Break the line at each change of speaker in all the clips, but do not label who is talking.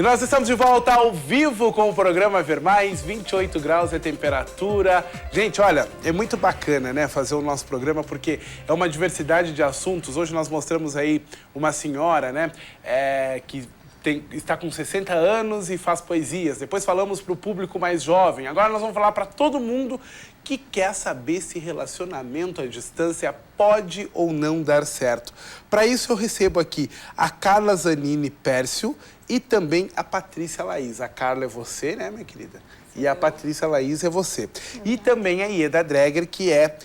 E nós estamos de volta ao vivo com o programa Ver Mais, 28 graus é a temperatura. Gente, olha, é muito bacana, né, fazer o nosso programa, porque é uma diversidade de assuntos. Hoje nós mostramos aí uma senhora, né, que está com 60 anos e faz poesias. Depois falamos para o público mais jovem. Agora nós vamos falar para todo mundo que quer saber se relacionamento à distância pode ou não dar certo. Para isso eu recebo aqui a Carla Zanini Pércio e também a Patrícia Laís. A Carla é você, né, minha querida? Sim. E a Patrícia Laís é você. Sim. E também a Ieda Dreger, que é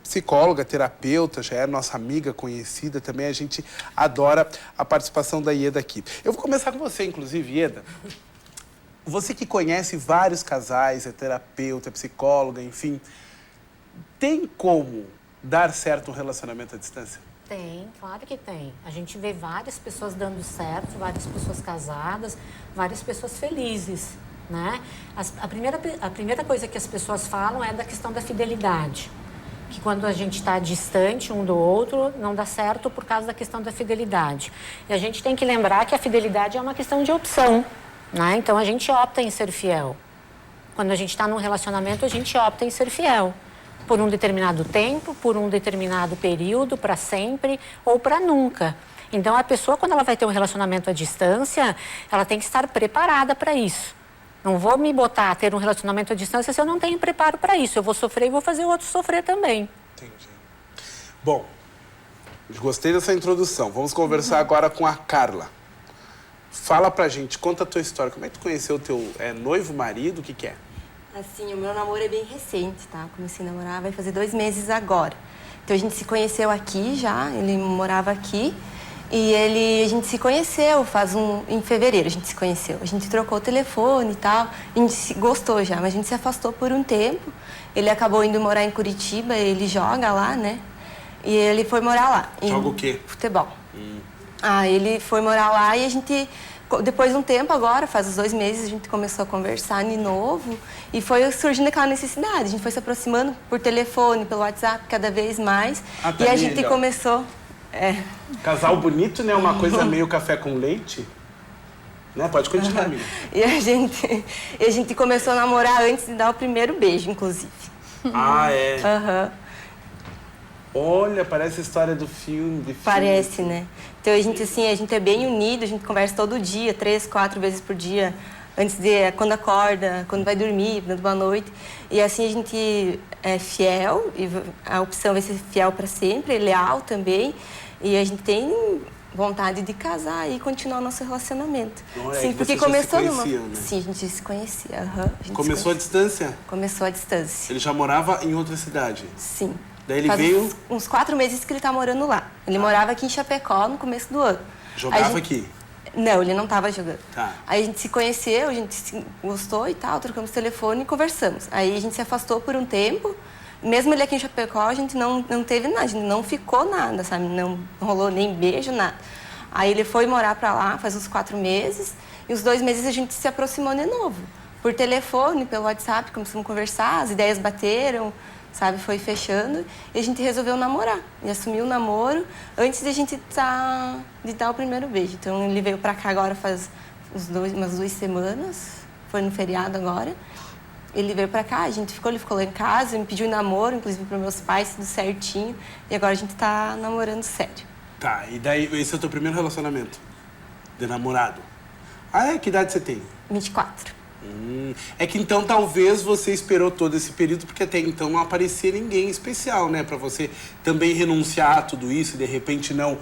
psicóloga, terapeuta, já é nossa amiga conhecida também. A gente adora a participação da Ieda aqui. Eu vou começar com você, inclusive, Ieda. Você que conhece vários casais, é terapeuta, é psicóloga, enfim, tem como dar certo um relacionamento à distância?
Tem, claro que tem. A gente vê várias pessoas dando certo, várias pessoas casadas, várias pessoas felizes, né? A primeira coisa que as pessoas falam é da questão da fidelidade. Que quando a gente está distante um do outro, não dá certo por causa da questão da fidelidade. E a gente tem que lembrar que a fidelidade é uma questão de opção, né? Então a gente opta em ser fiel. Quando a gente está num relacionamento, a gente opta em ser fiel. Por um determinado tempo, por um determinado período, para sempre ou para nunca. Então, a pessoa, quando ela vai ter um relacionamento à distância, ela tem que estar preparada para isso. Não vou me botar a ter um relacionamento à distância se eu não tenho preparo para isso. Eu vou sofrer e vou fazer o outro sofrer também.
Entendi. Bom, gostei dessa introdução. Vamos conversar agora com a Carla. Fala pra gente, conta a tua história. Como é que tu conheceu o teu noivo, marido, o que é?
Assim, o meu namoro é bem recente, tá? Comecei a namorar, vai fazer 2 meses agora. Então, a gente se conheceu aqui já, ele morava aqui. E a gente se conheceu em fevereiro, a gente se conheceu. A gente trocou o telefone e tal, a gente se gostou já, mas a gente se afastou por um tempo. Ele acabou indo morar em Curitiba, ele joga lá, né? E ele foi morar lá.
Joga o quê?
Futebol. Ele foi morar lá e a gente... Depois de um tempo agora, faz uns 2 meses, a gente começou a conversar de novo e foi surgindo aquela necessidade. A gente foi se aproximando por telefone, pelo WhatsApp, cada vez mais. E a gente começou...
Casal bonito, né? Uma coisa meio café com leite. Né? Pode continuar, amiga.
E a gente começou a namorar antes de dar o primeiro beijo, inclusive.
Ah, é? Olha, parece a história do filme.
Parece, né? Então, a gente é bem unido, a gente conversa todo dia, 3, 4 vezes por dia, quando acorda, quando vai dormir, dando boa noite. E assim, a gente é fiel, e a opção é ser fiel para sempre, leal também. E a gente tem vontade de casar e continuar o nosso relacionamento.
Sim, porque começou já se conhecia, né?
Sim, a gente se conhecia.
Começou à distância?
Começou à distância.
Ele já morava em outra cidade?
Sim.
Daí ele veio...
uns 4 meses que ele tá morando lá. Ele morava aqui em Chapecó no começo do ano.
Jogava aqui?
Não, ele não estava jogando.
Tá.
Aí a gente se conheceu, a gente se gostou e tal, trocamos telefone e conversamos. Aí a gente se afastou por um tempo. Mesmo ele aqui em Chapecó, a gente não teve nada, a gente não ficou nada, sabe? Não rolou nem beijo, nada. Aí ele foi morar pra lá faz uns 4 meses. E uns 2 meses a gente se aproximou de novo. Por telefone, pelo WhatsApp, começamos a conversar, as ideias bateram, sabe? Foi fechando e a gente resolveu namorar. E assumiu o namoro antes de a gente dar o primeiro beijo. Então ele veio pra cá agora faz umas 2 semanas, foi no feriado agora. Ele veio pra cá, ele ficou lá em casa, me pediu namoro, inclusive para meus pais, tudo certinho. E agora a gente tá namorando sério.
Tá, e daí esse é o teu primeiro relacionamento de namorado? Ah, que idade você tem?
24.
É que então talvez você esperou todo esse período, porque até então não aparecia ninguém especial, né? Pra você também renunciar a tudo isso e de repente não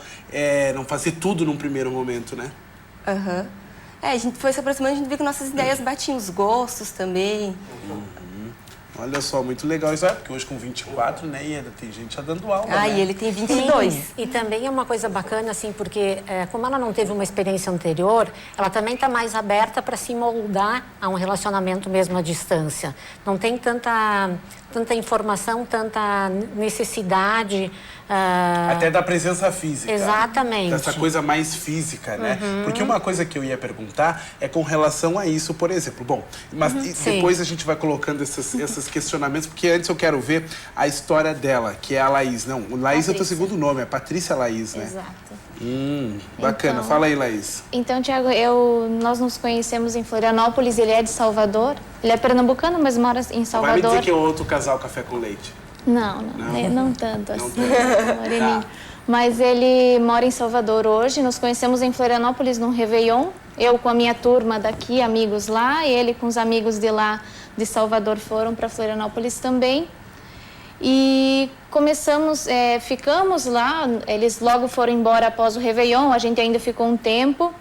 fazer tudo num primeiro momento, né?
A gente foi se aproximando, a gente viu que nossas ideias batiam, os gostos também.
Olha só, muito legal isso. Porque hoje com 24, né, Ieda, tem gente já dando aula, né?
E ele tem 22.
Sim. E também é uma coisa bacana, assim, porque como ela não teve uma experiência anterior, ela também está mais aberta para se moldar a um relacionamento mesmo à distância. Não tem tanta tanta informação, tanta necessidade.
Até da presença física.
Exatamente.
Dessa coisa mais física, né? Porque uma coisa que eu ia perguntar é com relação a isso, por exemplo. Bom, mas depois a gente vai colocando esses questionamentos, porque antes eu quero ver a história dela, que é a Laís. Não, o Laís é o teu segundo nome, é Patrícia Laís, né?
Exato.
Bacana.
Então,
fala aí, Laís.
Então, Thiago, nós nos conhecemos em Florianópolis, ele é de Salvador. Ele é pernambucano, mas mora em Salvador.
Vai me dizer que é outro casal café com leite.
Não tanto assim, moreninho. Mas ele mora em Salvador hoje, nos conhecemos em Florianópolis num Réveillon. Eu com a minha turma daqui, amigos lá, e ele com os amigos de lá, de Salvador, foram para Florianópolis também. E começamos, ficamos lá, eles logo foram embora após o Réveillon, a gente ainda ficou um tempo.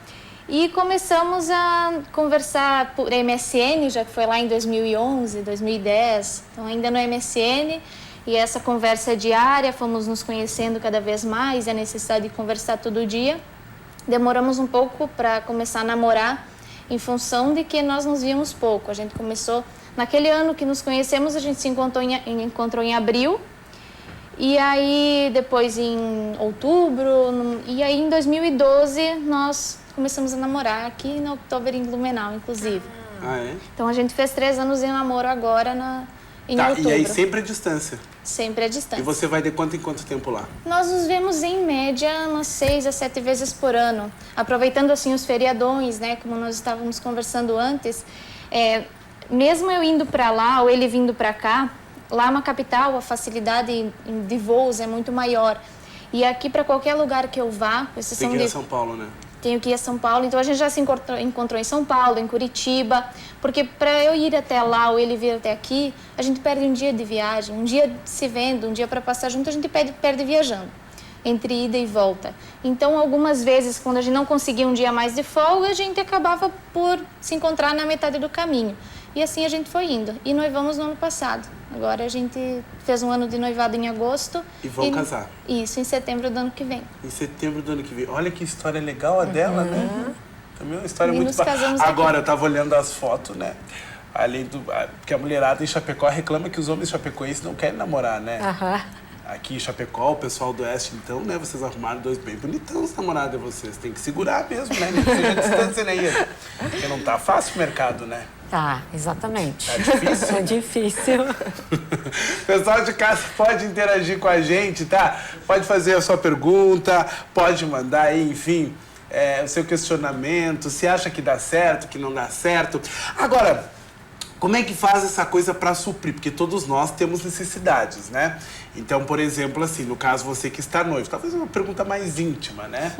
E começamos a conversar por MSN, já que foi lá em 2011, 2010, então ainda no MSN. E essa conversa diária, fomos nos conhecendo cada vez mais, a necessidade de conversar todo dia. Demoramos um pouco para começar a namorar, em função de que nós nos víamos pouco. A gente começou, naquele ano que nos conhecemos, a gente se encontrou em abril. E aí, depois em outubro, e aí em 2012, nós começamos a namorar aqui no Oktober em Blumenau, inclusive. Então a gente fez 3 anos de namoro agora em outubro.
E aí sempre à distância?
Sempre à distância.
E você vai de quanto em quanto tempo lá?
Nós nos vemos em média umas 6 a 7 vezes por ano, aproveitando assim os feriadões, né, como nós estávamos conversando antes. Mesmo eu indo para lá ou ele vindo para cá, lá é uma capital, a facilidade de voos é muito maior. E aqui para qualquer lugar que eu vá,
exceção de São Paulo, né?
Tenho que ir a São Paulo, então a gente já se encontrou em São Paulo, em Curitiba, porque para eu ir até lá ou ele vir até aqui, a gente perde um dia de viagem, um dia se vendo, um dia para passar junto, a gente perde viajando, entre ida e volta. Então, algumas vezes, quando a gente não conseguia um dia a mais de folga, a gente acabava por se encontrar na metade do caminho. E assim a gente foi indo. E noivamos no ano passado. Agora a gente fez um ano de noivado em agosto.
E vão casar?
Isso, em setembro do ano que vem.
Em setembro do ano que vem. Olha que história legal a dela, né? Também é uma história muito
bacana.
Agora, eu tava olhando as fotos, né? Além do... Porque a mulherada em Chapecó reclama que os homens chapecoenses não querem namorar, né? Aqui em Chapecó, o pessoal do Oeste, então, né? Vocês arrumaram 2 bem bonitões, namorada de vocês. Tem que segurar mesmo, né? Não seja distância, né? Porque não tá fácil o mercado, né?
Tá, exatamente.
Tá difícil?
É difícil.
Pessoal de casa pode interagir com a gente, tá? Pode fazer a sua pergunta, pode mandar aí, enfim, o seu questionamento, se acha que dá certo, que não dá certo. Agora, como é que faz essa coisa para suprir? Porque todos nós temos necessidades, né? Então, por exemplo, assim, no caso você que está noivo, talvez uma pergunta mais íntima, né?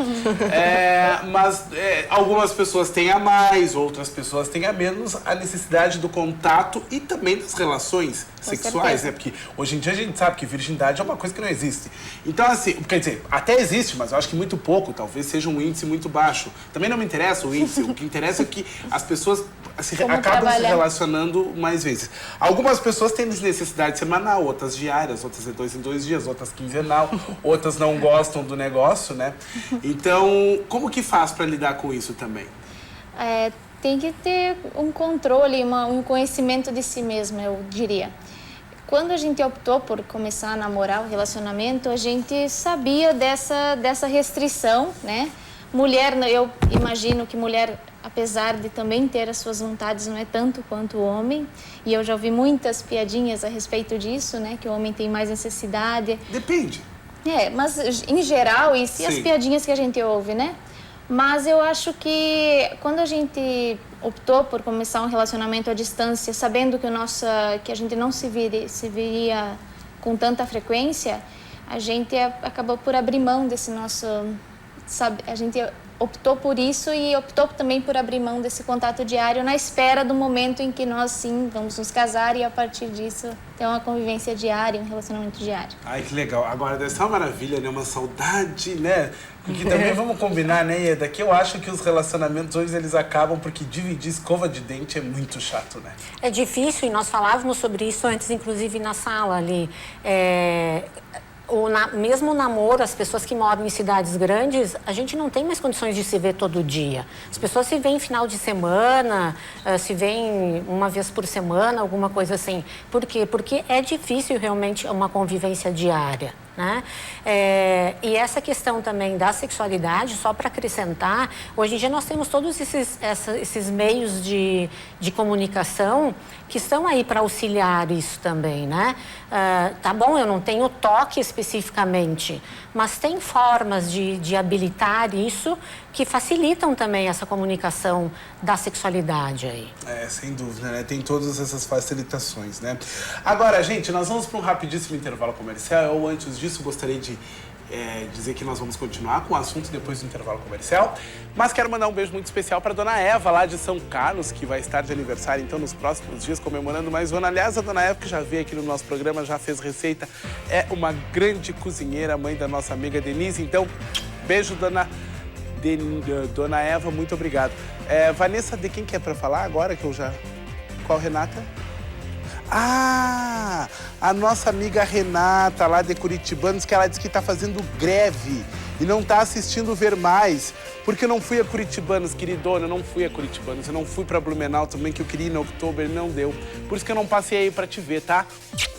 Mas algumas pessoas têm a mais, outras pessoas têm a menos a necessidade do contato e também das relações sexuais, né? Porque hoje em dia a gente sabe que virgindade é uma coisa que não existe. Então, assim, quer dizer, até existe, mas eu acho que muito pouco, talvez seja um índice muito baixo. Também não me interessa o índice, o que interessa é que as pessoas acabam se relacionando mais vezes. Algumas pessoas têm necessidade semanal, outras diárias, outras de 2 em 2 dias, outras quinzenal, outras não gostam do negócio, né? Então, como que faz para lidar com isso também?
Tem que ter um controle, um conhecimento de si mesmo, eu diria. Quando a gente optou por começar a namorar o relacionamento, a gente sabia dessa restrição, né? Mulher, eu imagino que mulher, apesar de também ter as suas vontades, não é tanto quanto o homem. E eu já ouvi muitas piadinhas a respeito disso, né? Que o homem tem mais necessidade.
Depende.
Mas em geral, e as piadinhas que a gente ouve, né? Mas eu acho que quando a gente optou por começar um relacionamento à distância, sabendo que a gente não se viria com tanta frequência, a gente acabou por abrir mão desse nosso... a gente optou por isso e optou também por abrir mão desse contato diário na espera do momento em que nós, sim, vamos nos casar e a partir disso ter uma convivência diária, um relacionamento diário.
Ai, que legal. Agora, deve ser uma maravilha, né? Uma saudade, né? Porque também vamos combinar, né, Ieda? Que eu acho que os relacionamentos hoje eles acabam porque dividir escova de dente é muito chato, né?
É difícil e nós falávamos sobre isso antes, inclusive na sala ali. mesmo o namoro, as pessoas que moram em cidades grandes, a gente não tem mais condições de se ver todo dia. As pessoas se veem final de semana, se veem uma vez por semana, alguma coisa assim. Por quê? Porque é difícil realmente uma convivência diária, né? E essa questão também da sexualidade, só para acrescentar, hoje em dia nós temos todos esses meios de comunicação que estão aí para auxiliar isso também, né? Tá bom, eu não tenho toque especificamente, mas tem formas de habilitar isso que facilitam também essa comunicação da sexualidade aí.
Sem dúvida, né? Tem todas essas facilitações, né? Agora, gente, nós vamos para um rapidíssimo intervalo comercial. Eu, antes disso, gostaria de dizer que nós vamos continuar com o assunto depois do intervalo comercial. Mas quero mandar um beijo muito especial para a dona Eva, lá de São Carlos, que vai estar de aniversário, então, nos próximos dias, comemorando mais um ano. Aliás, a dona Eva, que já veio aqui no nosso programa, já fez receita, é uma grande cozinheira, mãe da nossa amiga Denise. Então, beijo, dona Eva, muito obrigado. Vanessa, de quem que é para falar agora, que eu já... Qual, Renata? Ah, a nossa amiga Renata, lá de Curitibanos, que ela disse que está fazendo greve e não está assistindo Ver Mais, porque eu não fui a Curitibanos, queridona, eu não fui a Curitibanos, eu não fui para Blumenau também, que eu queria ir no outubro, não deu. Por isso que eu não passei aí para te ver, tá?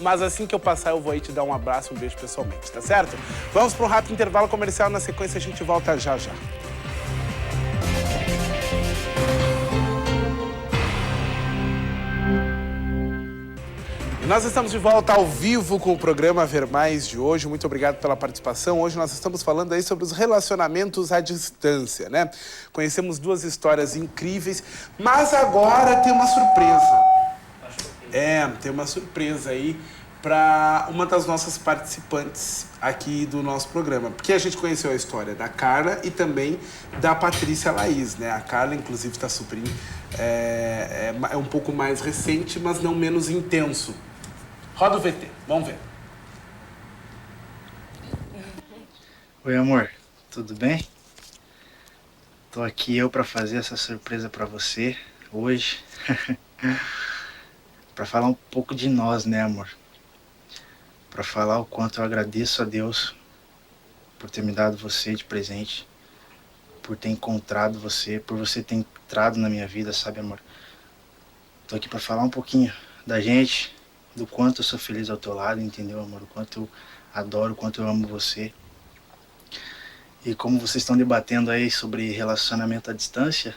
Mas assim que eu passar, eu vou aí te dar um abraço, um beijo pessoalmente, tá certo? Vamos para um rápido intervalo comercial, na sequência a gente volta já já. E nós estamos de volta ao vivo com o programa Ver Mais de hoje. Muito obrigado pela participação. Hoje nós estamos falando aí sobre os relacionamentos à distância, né? Conhecemos duas histórias incríveis, mas agora tem uma surpresa. Tem uma surpresa aí para uma das nossas participantes aqui do nosso programa. Porque a gente conheceu a história da Carla e também da Patrícia Laís, né? A Carla, inclusive, está super... é um pouco mais recente, mas não menos intenso. Roda o VT, vamos ver.
Oi, amor, tudo bem? Tô aqui eu para fazer essa surpresa para você hoje. Para falar um pouco de nós, né, amor? Para falar o quanto eu agradeço a Deus por ter me dado você de presente, por ter encontrado você, por você ter entrado na minha vida, sabe, amor? Tô aqui para falar um pouquinho da gente, do quanto eu sou feliz ao teu lado, entendeu, amor? O quanto eu adoro, o quanto eu amo você. E como vocês estão debatendo aí sobre relacionamento à distância,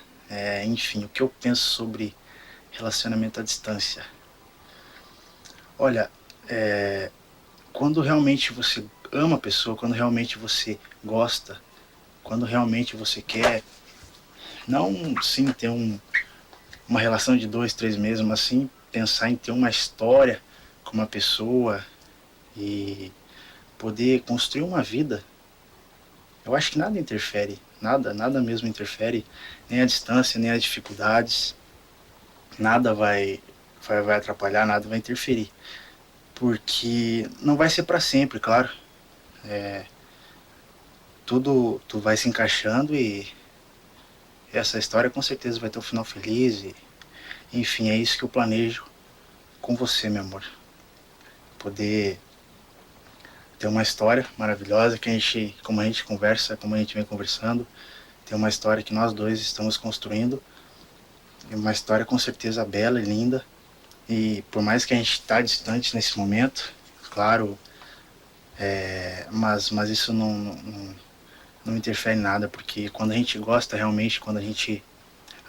enfim, o que eu penso sobre relacionamento à distância? Olha, quando realmente você ama a pessoa, quando realmente você gosta, quando realmente você quer, não sim ter uma relação de 2, 3 meses, mas sim pensar em ter uma história com uma pessoa e poder construir uma vida, eu acho que nada interfere, nada mesmo interfere, nem a distância, nem as dificuldades, nada vai atrapalhar, nada vai interferir, porque não vai ser para sempre, claro, tudo vai se encaixando e essa história com certeza vai ter um final feliz e, enfim, é isso que eu planejo com você, meu amor. Poder ter uma história maravilhosa que como a gente conversa, como a gente vem conversando, ter uma história que nós dois estamos construindo, uma história com certeza bela e linda, e por mais que a gente está distante nesse momento, claro, mas isso não interfere em nada, porque quando a gente gosta realmente, quando a gente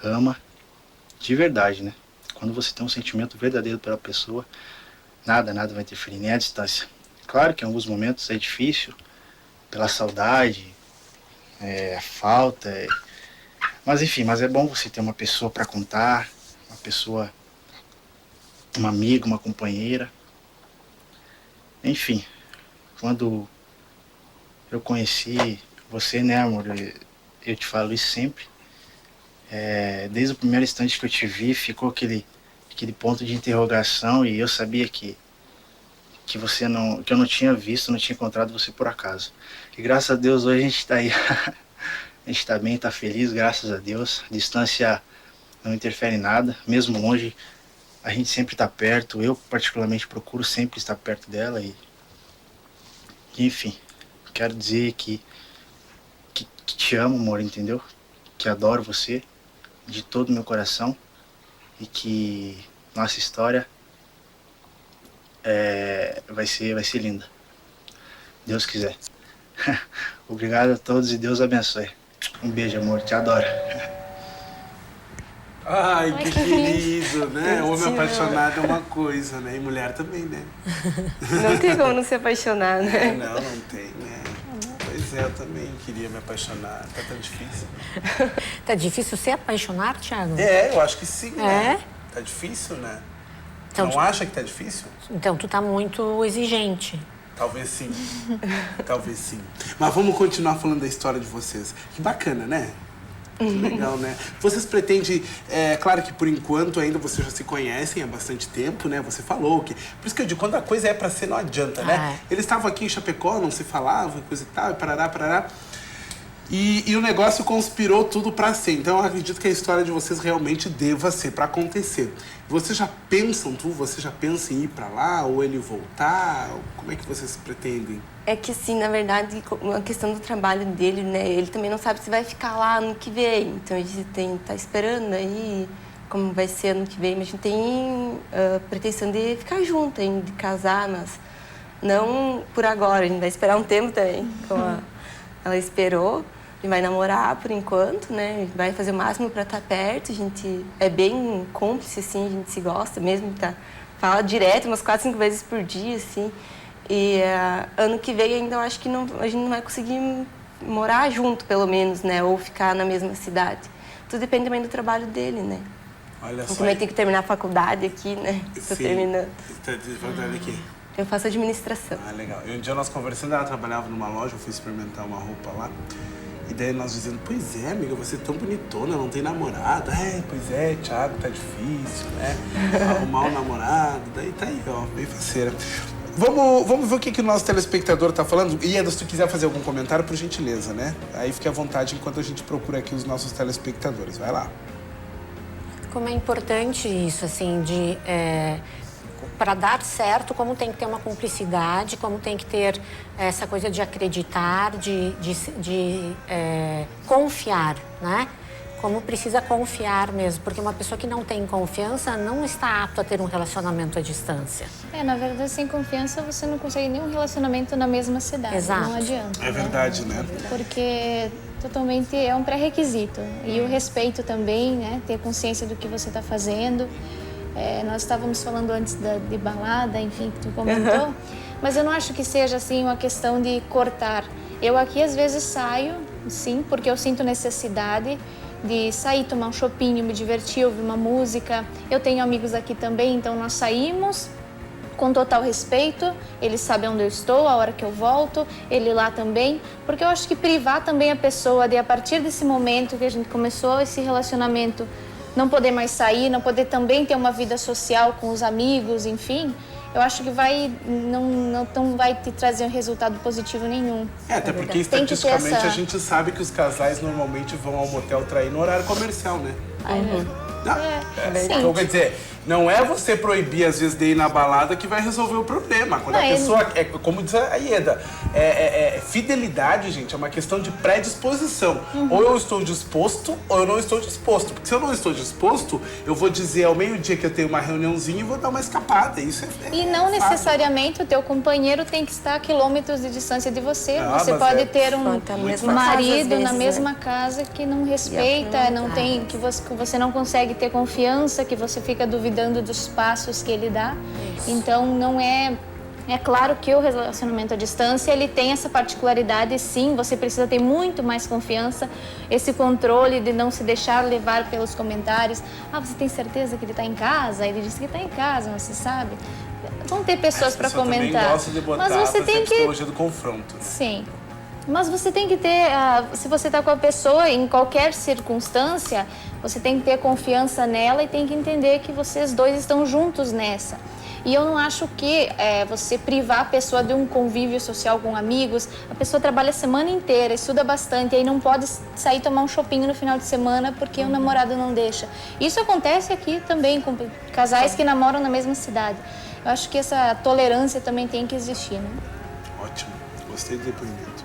ama, de verdade, né? Quando você tem um sentimento verdadeiro pela pessoa, nada vai interferir, nem a distância. Claro que em alguns momentos é difícil, pela saudade, a falta, mas enfim, mas é bom você ter uma pessoa para contar, uma pessoa, uma amiga, uma companheira. Enfim, quando eu conheci você, né, amor, eu te falo isso sempre, desde o primeiro instante que eu te vi, ficou aquele ponto de interrogação e eu sabia que eu não tinha visto, não tinha encontrado você por acaso. E graças a Deus hoje a gente está aí, a gente está bem, está feliz, graças a Deus. A distância não interfere em nada, mesmo longe a gente sempre está perto, eu particularmente procuro sempre estar perto dela Enfim, quero dizer que te amo, amor, entendeu? Que adoro você de todo o meu coração e que nossa história vai ser linda. Deus quiser. Obrigado a todos e Deus abençoe. Um beijo, amor. Te adoro.
Ai, que querido, né? Homem apaixonado é uma coisa, né? E mulher também, né?
Não tem como não se apaixonar, né?
Não tem, né? Pois é, eu também queria me apaixonar. Tá tão difícil.
Tá difícil se apaixonar, Thiago?
Eu acho que sim, né? Tá difícil, né?
Então,
não acha que tá difícil?
Então, tu tá muito exigente.
Talvez sim. Talvez sim. Mas vamos continuar falando da história de vocês. Que bacana, né? Que legal, né? Vocês pretendem... claro que por enquanto ainda vocês já se conhecem há bastante tempo, né? Você falou que... Por isso que eu digo, quando a coisa é pra ser, não adianta, né? Eles estavam aqui em Chapecó, não se falavam, coisa e tal, e parará. E o negócio conspirou tudo pra ser. Então eu acredito que a história de vocês realmente deva ser pra acontecer. Vocês já pensam, você já pensa em ir pra lá, ou ele voltar? Como é que vocês pretendem?
É que, assim, na verdade, a questão do trabalho dele, né? Ele também não sabe se vai ficar lá ano que vem. Então, a gente tá esperando aí como vai ser ano que vem. Mas a gente tem pretensão de ficar junto, ainda, de casar, mas não por agora. A gente vai esperar um tempo também, como ela esperou. A gente vai namorar por enquanto, né? A gente vai fazer o máximo para estar perto. A gente é bem cúmplice, assim, a gente se gosta mesmo. Fala direto, umas 4, 5 vezes por dia, assim. E ano que vem ainda eu acho que a gente não vai conseguir morar junto, pelo menos, né? Ou ficar na mesma cidade. Tudo depende também do trabalho dele, né?
Olha só.
Eu também tenho que terminar a faculdade aqui, né? Estou terminando.
Você está faculdade aqui?
Eu faço administração.
Ah, legal. E um dia nós conversando, ela trabalhava numa loja, eu fui experimentar uma roupa lá. E daí nós dizendo, pois é, amiga, você é tão bonitona, não tem namorado. Pois é, Thiago, tá difícil, né? Arrumar um namorado. Daí tá aí, ó, bem faceira. Vamos ver o que o nosso telespectador tá falando. Ieda, se tu quiser fazer algum comentário, por gentileza, né? Aí fique à vontade enquanto a gente procura aqui os nossos telespectadores. Vai lá.
Como é importante isso, assim, para dar certo, como tem que ter uma cumplicidade, como tem que ter essa coisa de acreditar, de confiar, né? Como precisa confiar mesmo, porque uma pessoa que não tem confiança não está apta a ter um relacionamento à distância.
Na verdade, sem confiança você não consegue nenhum relacionamento na mesma cidade.
Exato.
Não adianta.
É verdade, né?
Porque totalmente é um pré-requisito. E o respeito também, né? Ter consciência do que você está fazendo. Nós estávamos falando antes de balada, enfim, que tu comentou. Mas eu não acho que seja, assim, uma questão de cortar. Eu aqui, às vezes, saio, sim, porque eu sinto necessidade de sair, tomar um chopinho, me divertir, ouvir uma música. Eu tenho amigos aqui também, então nós saímos com total respeito. Ele sabe onde eu estou, a hora que eu volto, ele lá também. Porque eu acho que privar também a pessoa de, a partir desse momento que a gente começou esse relacionamento, não poder mais sair, não poder também ter uma vida social com os amigos, enfim, eu acho que não vai te trazer um resultado positivo nenhum.
Até porque estatisticamente a gente sabe que os casais normalmente vão ao motel trair no horário comercial, né? Então, quer dizer, não é você proibir, às vezes, de ir na balada que vai resolver o problema. Quando a pessoa, como diz a Ieda, fidelidade, gente, é uma questão de predisposição. Ou eu estou disposto, ou eu não estou disposto. Porque se eu não estou disposto, eu vou dizer ao meio-dia que eu tenho uma reuniãozinha e vou dar uma escapada. Isso
E não necessariamente o teu companheiro tem que estar a quilômetros de distância de você. Você pode ter um marido na mesma casa que não respeita, não tem, que você não consegue ter confiança, que você fica duvidando dos passos que ele dá. Isso. Então, não é... É claro que o relacionamento à distância, ele tem essa particularidade, sim, você precisa ter muito mais confiança, esse controle de não se deixar levar pelos comentários. Você tem certeza que ele está em casa? Ele disse que está em casa, você sabe? Vão ter pessoas para comentar.
Gosta de botar,
mas você tem que...
psicologia do confronto. Né?
Sim. Mas você tem que ter, se você está com a pessoa em qualquer circunstância, você tem que ter confiança nela e tem que entender que vocês dois estão juntos nessa. E eu não acho que você privar a pessoa de um convívio social com amigos. A pessoa trabalha a semana inteira, estuda bastante, e aí não pode sair tomar um shopping no final de semana porque o namorado não deixa. Isso acontece aqui também com casais que namoram na mesma cidade. Eu acho que essa tolerância também tem que existir, né?
Ótimo. gostei do depoimento.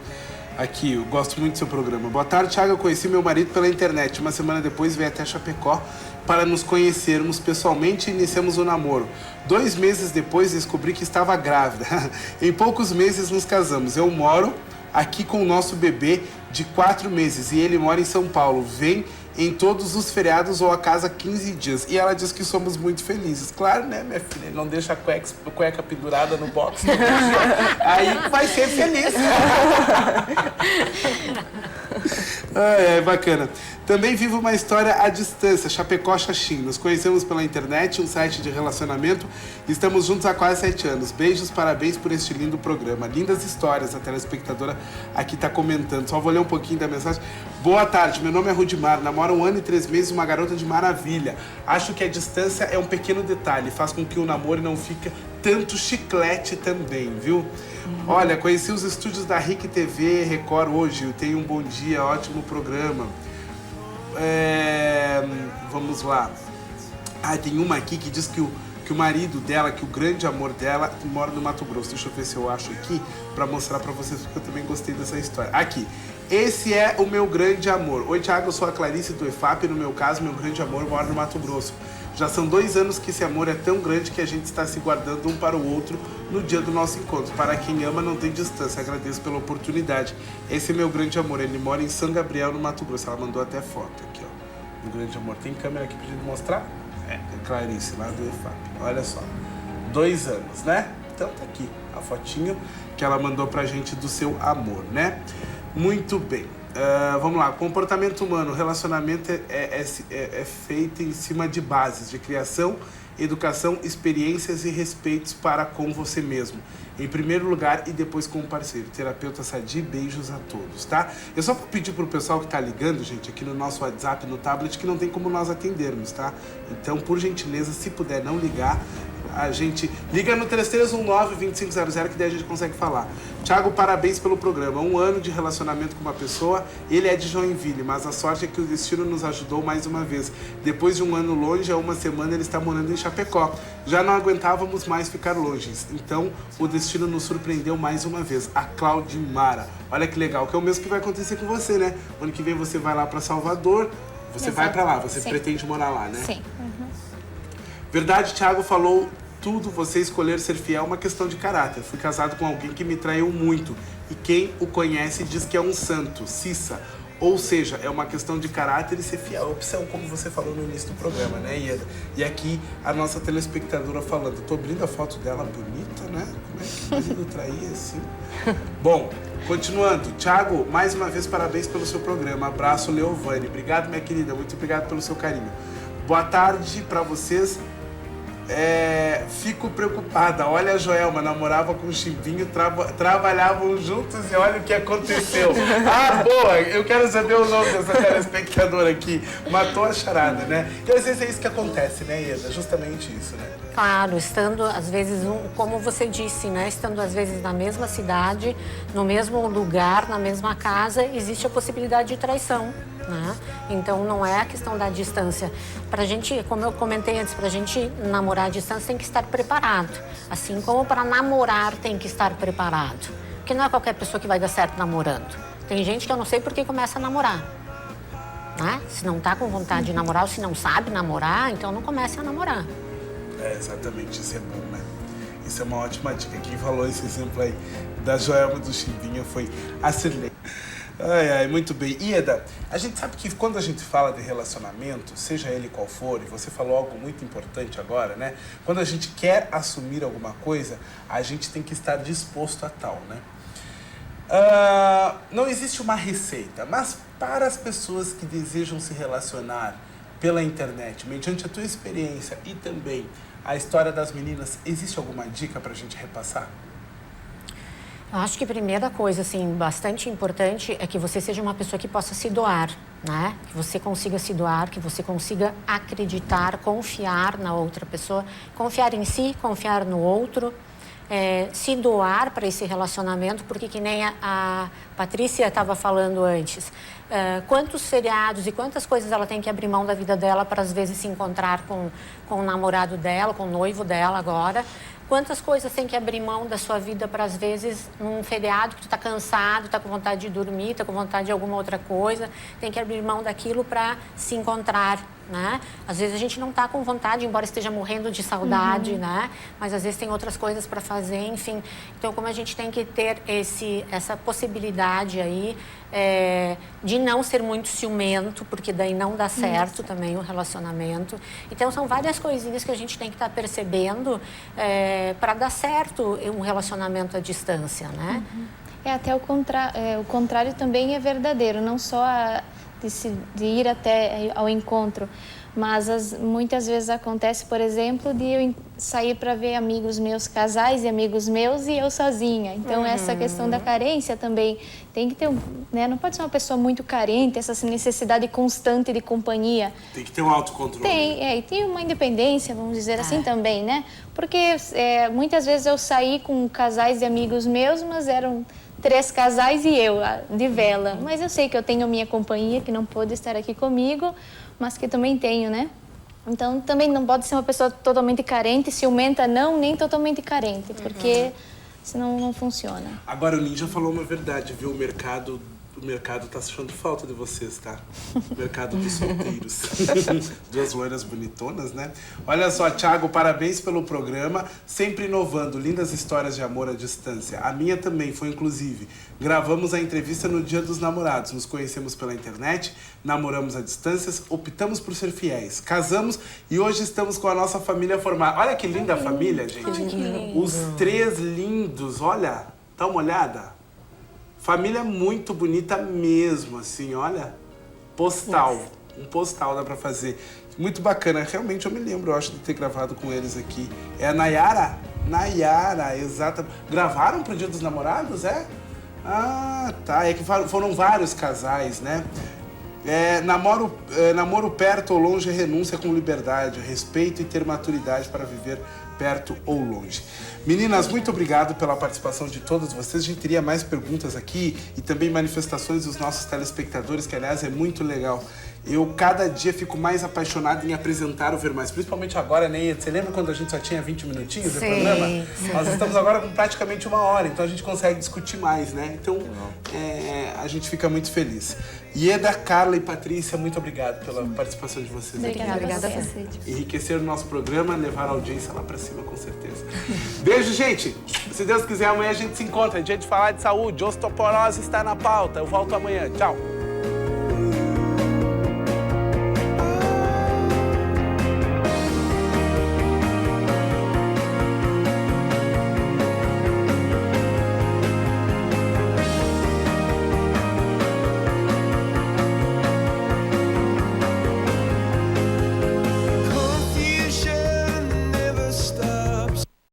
Aqui, eu gosto muito do seu programa. Boa tarde, Thiago. Eu conheci meu marido pela internet. Uma semana depois veio até Chapecó para nos conhecermos pessoalmente e iniciamos o namoro. 2 meses depois descobri que estava grávida. Em poucos meses nos casamos. Eu moro aqui com o nosso bebê de 4 meses e ele mora em São Paulo. Vem em todos os feriados ou a casa 15 dias. E ela diz que somos muito felizes. Claro, né, minha filha? Ele não deixa a cueca pendurada no box. Aí vai ser feliz. Bacana. Também vivo uma história à distância, Chapecó, Xaxim. Nos conhecemos pela internet, um site de relacionamento. Estamos juntos há quase 7 anos. Beijos, parabéns por este lindo programa. Lindas histórias, a telespectadora aqui está comentando. Só vou ler um pouquinho da mensagem. Boa tarde, meu nome é Rudimar. Namoro 1 ano e 3 meses, uma garota de maravilha. Acho que a distância é um pequeno detalhe, faz com que o namoro não fique tanto chiclete também, viu? Olha, conheci os estúdios da RIC TV Record hoje. Tenho um bom dia, ótimo programa. Vamos lá. Tem uma aqui que diz que o marido dela, que o grande amor dela, mora no Mato Grosso. Deixa eu ver se eu acho aqui pra mostrar pra vocês, porque eu também gostei dessa história. Aqui. Esse é o meu grande amor. Oi, Thiago, eu sou a Clarice do EFAP. No meu caso, meu grande amor mora no Mato Grosso. Já são 2 anos que esse amor é tão grande que a gente está se guardando um para o outro no dia do nosso encontro. Para quem ama, não tem distância. Agradeço pela oportunidade. Esse é meu grande amor. Ele mora em São Gabriel, no Mato Grosso. Ela mandou até foto aqui, ó. Do grande amor. Tem câmera aqui pra gente mostrar? Clarice, lá do EFAP. Olha só. 2 anos, né? Então tá aqui a fotinho que ela mandou pra gente do seu amor, né? Muito bem. Vamos lá, comportamento humano, relacionamento é feito em cima de bases de criação, educação, experiências e respeitos para com você mesmo. Em primeiro lugar e depois com o parceiro. Terapeuta Sadi, beijos a todos, tá? Eu só vou pedir pro pessoal que tá ligando, gente, aqui no nosso WhatsApp, no tablet, que não tem como nós atendermos, tá? Então, por gentileza, se puder não ligar, a gente liga no 3319-2500 que daí a gente consegue falar. Thiago, parabéns pelo programa. 1 ano de relacionamento com uma pessoa, ele é de Joinville, mas a sorte é que o destino nos ajudou mais uma vez. Depois de 1 ano longe, há 1 semana ele está morando em Chapecó. Já não aguentávamos mais ficar longe, então o destino nos surpreendeu mais uma vez. A Claudimara. Olha que legal, que é o mesmo que vai acontecer com você, né? Ano que vem você vai lá para Salvador, você vai para lá, você pretende morar lá, né?
Sim.
Verdade, Thiago falou tudo, você escolher ser fiel é uma questão de caráter. Fui casado com alguém que me traiu muito e quem o conhece diz que é um santo, Cissa. Ou seja, é uma questão de caráter e ser fiel. Opção, como você falou no início do programa, né, Ieda? E aqui a nossa telespectadora falando. Tô abrindo a foto dela bonita, né? Como é que o marido traía assim? Bom, continuando. Thiago, mais uma vez parabéns pelo seu programa. Abraço, Leovane. Obrigado, minha querida. Muito obrigado pelo seu carinho. Boa tarde para vocês. Fico preocupada. Olha a Joelma, namorava com o Chimbinho, trabalhavam juntos e olha o que aconteceu. Boa! Eu quero saber o nome dessa telespectadora aqui. Matou a charada, né? E às vezes é isso que acontece, né, Ieda? Justamente isso, né?
Claro, estando às vezes, como você disse, né? Estando às vezes na mesma cidade, no mesmo lugar, na mesma casa, existe a possibilidade de traição. Né? Então não é a questão da distância. Pra gente, como eu comentei antes, pra gente namorar à distância tem que estar preparado. Assim como para namorar tem que estar preparado. Porque não é qualquer pessoa que vai dar certo namorando. Tem gente que eu não sei por que começa a namorar. Né? Se não tá com vontade de namorar ou se não sabe namorar, então não comece a namorar.
Exatamente, isso é bom, né? Isso é uma ótima dica. Quem falou esse exemplo aí da Joelma do Chimbinha foi a Cirlei. Muito bem. Ieda, a gente sabe que quando a gente fala de relacionamento, seja ele qual for, e você falou algo muito importante agora, né? Quando a gente quer assumir alguma coisa, a gente tem que estar disposto a tal, né? Não existe uma receita, mas para as pessoas que desejam se relacionar pela internet, mediante a tua experiência e também a história das meninas, existe alguma dica para a gente repassar?
Eu acho que a primeira coisa, assim, bastante importante é que você seja uma pessoa que possa se doar, né? Que você consiga se doar, que você consiga acreditar, confiar na outra pessoa, confiar em si, confiar no outro, se doar para esse relacionamento, porque que nem a Patrícia estava falando antes, quantos feriados e quantas coisas ela tem que abrir mão da vida dela para às vezes se encontrar com o namorado dela, com o noivo dela agora, Quantas coisas tem que abrir mão da sua vida para, às vezes, num feriado que tu tá cansado, tá com vontade de dormir, tá com vontade de alguma outra coisa, tem que abrir mão daquilo para se encontrar, né? Às vezes a gente não tá com vontade, embora esteja morrendo de saudade, né? Mas às vezes tem outras coisas para fazer, enfim. Então, como a gente tem que ter essa possibilidade aí de não ser muito ciumento, porque daí não dá certo também o relacionamento. Então, são várias coisinhas que a gente tem que estar percebendo para dar certo um relacionamento à distância, né?
Até o contrário também é verdadeiro, não só de ir até ao encontro, mas muitas vezes acontece, por exemplo, de eu sair para ver amigos meus, casais e amigos meus, e eu sozinha. Então, essa questão da carência também tem que ter, né? Não pode ser uma pessoa muito carente, essa necessidade constante de companhia.
Tem que ter um autocontrole.
E tem uma independência, vamos dizer assim também, né? Porque muitas vezes eu saí com casais e amigos meus, mas eram 3 casais e eu, de vela. Mas eu sei que eu tenho minha companhia, que não pôde estar aqui comigo, mas que também tenho, né? Então, também não pode ser uma pessoa totalmente carente, ciumenta não, nem totalmente carente, porque senão não funciona.
Agora, o Ninja falou uma verdade, viu? O mercado tá achando falta de vocês, tá? O mercado dos solteiros. 2 loiras bonitonas, né? Olha só, Thiago, parabéns pelo programa, sempre inovando, lindas histórias de amor à distância. A minha também foi, inclusive. Gravamos a entrevista no Dia dos Namorados, nos conhecemos pela internet, namoramos à distância, optamos por ser fiéis, casamos e hoje estamos com a nossa família formada. Olha que linda a família, gente.
Ai, que lindo.
Os 3 lindos, olha, dá uma olhada. Família muito bonita mesmo, assim, olha. Postal. Um postal dá pra fazer. Muito bacana. Realmente eu me lembro, eu acho, de ter gravado com eles aqui. É a Nayara? Nayara, exato. Gravaram pro Dia dos Namorados, é? Ah, tá. É que foram vários casais, né? Namoro perto ou longe é renúncia com liberdade, respeito e ter maturidade para viver perto ou longe. Meninas, muito obrigado pela participação de todas vocês. A gente teria mais perguntas aqui e também manifestações dos nossos telespectadores, que aliás é muito legal. Eu cada dia fico mais apaixonado em apresentar o Ver Mais, principalmente agora, né? Você lembra quando a gente só tinha 20 minutinhos de programa? Nós estamos agora com praticamente 1 hora, então a gente consegue discutir mais, né? Então a gente fica muito feliz. Ieda, Carla e Patrícia, muito obrigado pela participação de vocês aqui.
Obrigada a você.
Enriquecer o nosso programa, levar a audiência lá pra cima, com certeza. Beijo, gente! Se Deus quiser, amanhã a gente se encontra. É dia de falar de saúde. Osteoporose está na pauta. Eu volto amanhã. Tchau!